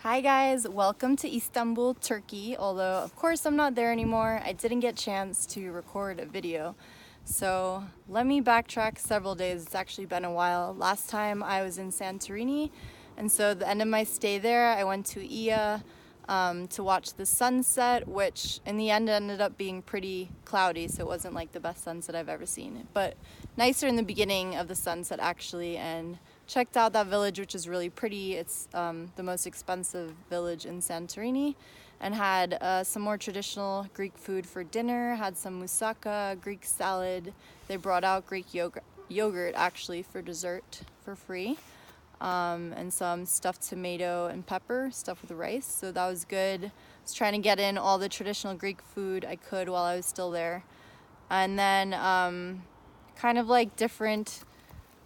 Hi guys, welcome to Istanbul, Turkey. Although of course I'm not there anymore. I didn't get a chance to record a video. So let me backtrack several days. It's actually been a while. Last time I was in Santorini, and so the end of my stay there I went to Ia to watch the sunset, which in the end ended up being pretty cloudy, so it wasn't like the best sunset I've ever seen, but nicer in the beginning of the sunset actually. And checked out that village, which is really pretty. It's the most expensive village in Santorini, and had some more traditional Greek food for dinner. Had some moussaka, Greek salad. They brought out Greek yogurt actually for dessert for free, and some stuffed tomato and pepper stuffed with rice. So that was good. I was trying to get in all the traditional Greek food I could while I was still there, and then kind of like different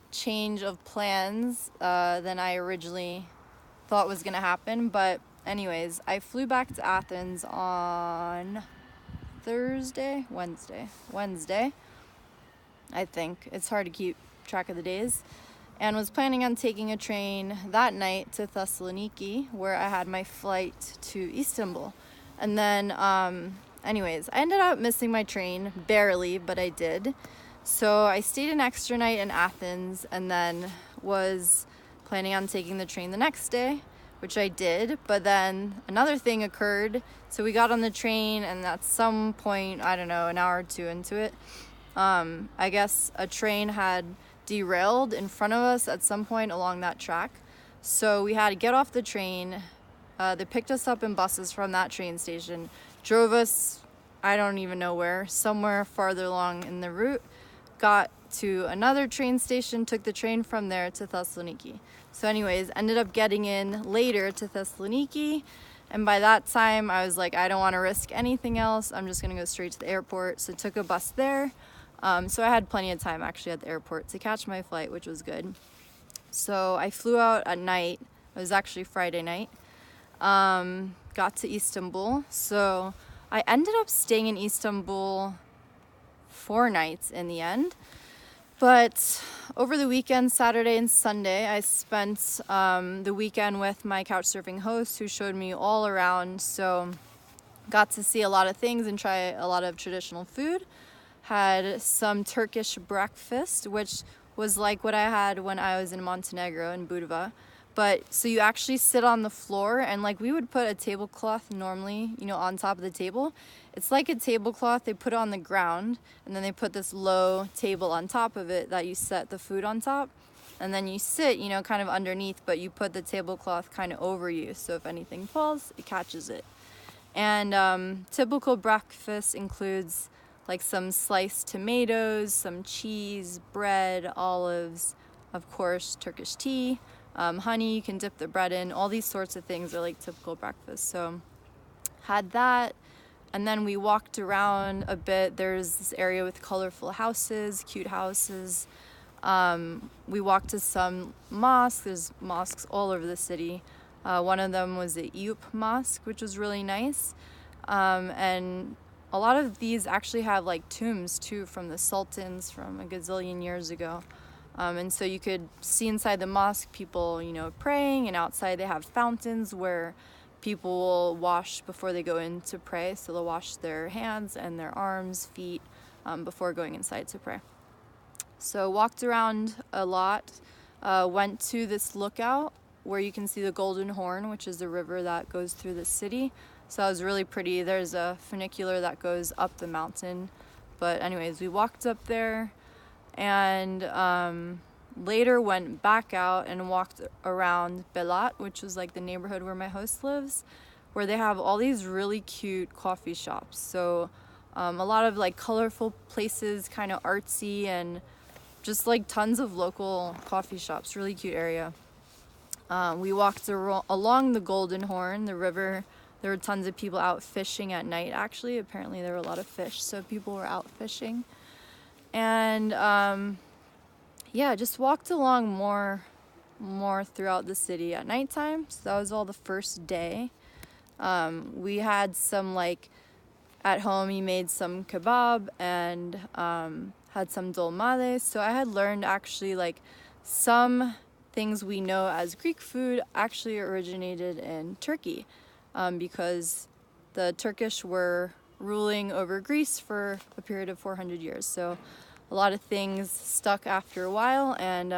change of plans than I originally thought was gonna happen. But anyways, I flew back to Athens on Wednesday, I think. It's hard to keep track of the days. And was planning on taking a train that night to Thessaloniki, where I had my flight to Istanbul. And then anyways, I ended up missing my train, barely, but I did. So I stayed an extra night in Athens and then was planning on taking the train the next day, which I did. But then another thing occurred. So we got on the train, and at some point, I don't know, an hour or two into it, I guess a train had derailed in front of us at some point along that track. So we had to get off the train. They picked us up in buses from that train station, drove us, I don't even know where, somewhere farther along in the route. Got to another train station, took the train from there to Thessaloniki. So anyways, ended up getting in later to Thessaloniki, and by that time I was like, I don't want to risk anything else. I'm just gonna go straight to the airport. So took a bus there. So I had plenty of time actually at the airport to catch my flight, which was good. So I flew out at night. It was actually Friday night. Got to Istanbul. So I ended up staying in Istanbul 4 nights in the end. But over the weekend, Saturday and Sunday, I spent the weekend with my couchsurfing host, who showed me all around. So got to see a lot of things and try a lot of traditional food. Had some Turkish breakfast, which was like what I had when I was in Montenegro in Budva. But so you actually sit on the floor, and like we would put a tablecloth normally, on top of the table. It's like a tablecloth, they put it on the ground, and then they put this low table on top of it that you set the food on top. And then you sit, kind of underneath, but you put the tablecloth kind of over you. So if anything falls, it catches it. And typical breakfast includes like some sliced tomatoes, some cheese, bread, olives, of course, Turkish tea. Honey you can dip the bread in. All these sorts of things are like typical breakfast. So had that, and then we walked around a bit. There's this area with colorful houses, cute houses. We walked to some mosques. There's mosques all over the city. One of them was the Eyüp Mosque, which was really nice. And a lot of these actually have like tombs too from the sultans from a gazillion years ago. And so you could see inside the mosque people, praying, and outside they have fountains where people will wash before they go in to pray. So they'll wash their hands and their arms, feet, before going inside to pray. So walked around a lot, went to this lookout where you can see the Golden Horn, which is the river that goes through the city. So that was really pretty. There's a funicular that goes up the mountain. But anyways, we walked up there, and later went back out and walked around Belat, which was like the neighborhood where my host lives, where they have all these really cute coffee shops. So a lot of like colorful places, kind of artsy, and just like tons of local coffee shops. Really cute area. We walked along the Golden Horn, the river. There were tons of people out fishing at night, actually. Apparently there were a lot of fish, so people were out fishing. And just walked along more throughout the city at nighttime. So that was all the first day. We had some, like, at home he made some kebab and had some dolmades. So I had learned actually like some things we know as Greek food actually originated in Turkey, because the Turkish were ruling over Greece for a period of 400 years. So a lot of things stuck after a while, and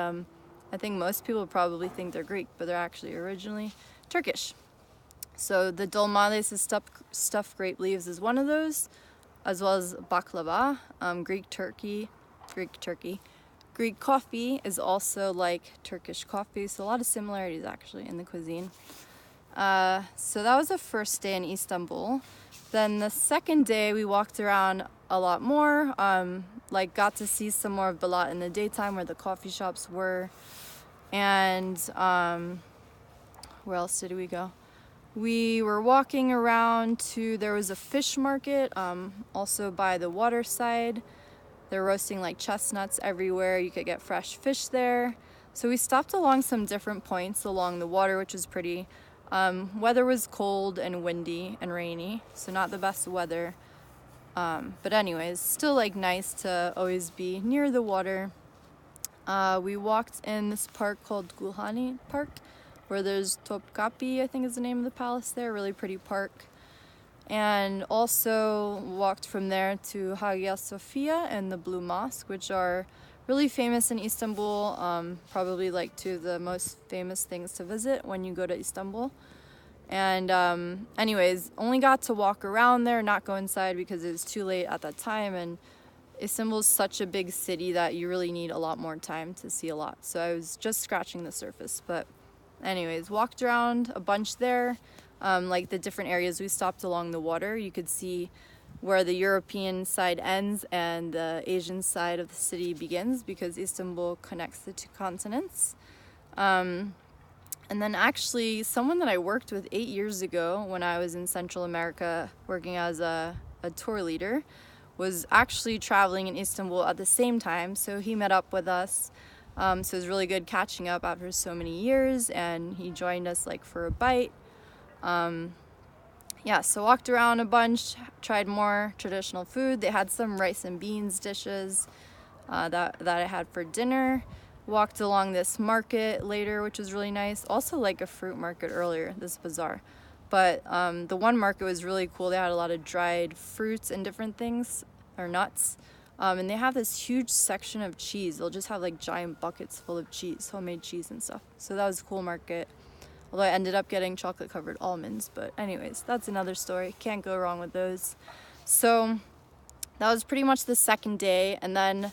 I think most people probably think they're Greek, but they're actually originally Turkish. So the dolmades, stuffed grape leaves, is one of those, as well as baklava, Greek turkey. Greek coffee is also like Turkish coffee, so a lot of similarities actually in the cuisine. So that was the first day in Istanbul. Then the second day we walked around a lot more, like got to see some more of Belat in the daytime where the coffee shops were. And where else did we go? We were walking around there was a fish market, also by the water side. They're roasting like chestnuts everywhere. You could get fresh fish there. So we stopped along some different points along the water, which was pretty. Weather was cold and windy and rainy, so not the best weather. But anyways, still like nice to always be near the water. We walked in this park called Gulhani Park, where there's Topkapi, I think is the name of the palace there, really pretty park. And also walked from there to Hagia Sophia and the Blue Mosque, which are really famous in Istanbul, probably like two of the most famous things to visit when you go to Istanbul. And anyways, only got to walk around there, not go inside because it was too late at that time, and Istanbul is such a big city that you really need a lot more time to see a lot. So I was just scratching the surface, but anyways, walked around a bunch there, like the different areas we stopped along the water. You could see where the European side ends and the Asian side of the city begins, because Istanbul connects the two continents. And then actually someone that I worked with 8 years ago when I was in Central America working as a tour leader was actually traveling in Istanbul at the same time, so he met up with us. So it was really good catching up after so many years, and he joined us like for a bite. Yeah, so walked around a bunch, tried more traditional food. They had some rice and beans dishes that I had for dinner. Walked along this market later, which was really nice. Also like a fruit market earlier, this bazaar. But the one market was really cool. They had a lot of dried fruits and different things, or nuts. And they have this huge section of cheese. They'll just have like giant buckets full of cheese, homemade cheese and stuff. So that was a cool market. Although I ended up getting chocolate covered almonds. But anyways, that's another story. Can't go wrong with those. So that was pretty much the second day. And then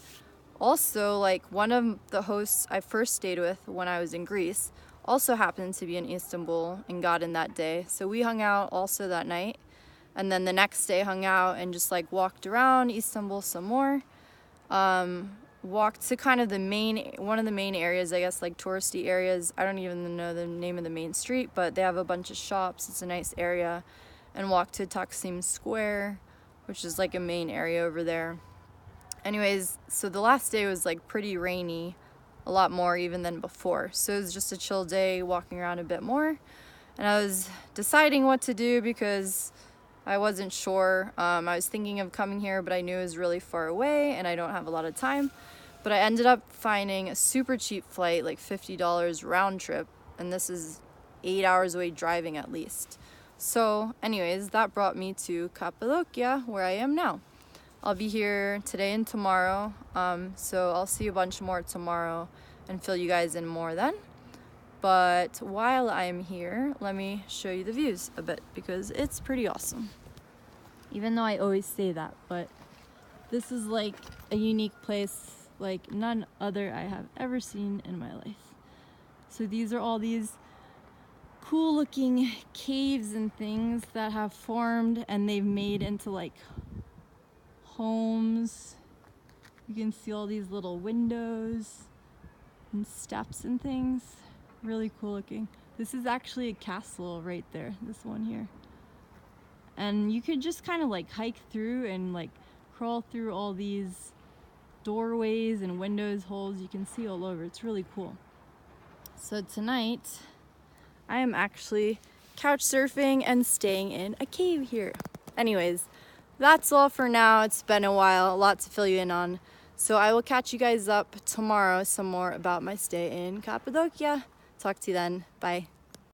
also like one of the hosts I first stayed with when I was in Greece also happened to be in Istanbul and got in that day. So we hung out also that night. And then the next day hung out and just like walked around Istanbul some more. Walked to kind of one of the main areas, I guess, like touristy areas. I don't even know the name of the main street, but they have a bunch of shops. It's a nice area. And walked to Taksim Square, which is like a main area over there. Anyways, so the last day was like pretty rainy, a lot more even than before. So it was just a chill day, walking around a bit more. And I was deciding what to do because I wasn't sure. I was thinking of coming here, but I knew it was really far away and I don't have a lot of time. But I ended up finding a super cheap flight, like $50 round trip. And this is 8 hours away driving at least. So anyways, that brought me to Cappadocia, where I am now. I'll be here today and tomorrow. So I'll see a bunch more tomorrow and fill you guys in more then. But while I'm here, let me show you the views a bit because it's pretty awesome. Even though I always say that, but this is like a unique place like none other I have ever seen in my life. So these are all these cool looking caves and things that have formed and they've made into like homes. You can see all these little windows and steps and things. Really cool looking. This is actually a castle right there, this one here. And you could just kind of like hike through and like crawl through all these doorways and windows, holes you can see all over. It's really cool. So tonight I am actually couch surfing and staying in a cave here. Anyways, that's all for now. It's been a while, a lot to fill you in on. So I will catch you guys up tomorrow some more about my stay in Cappadocia. Talk to you then. Bye.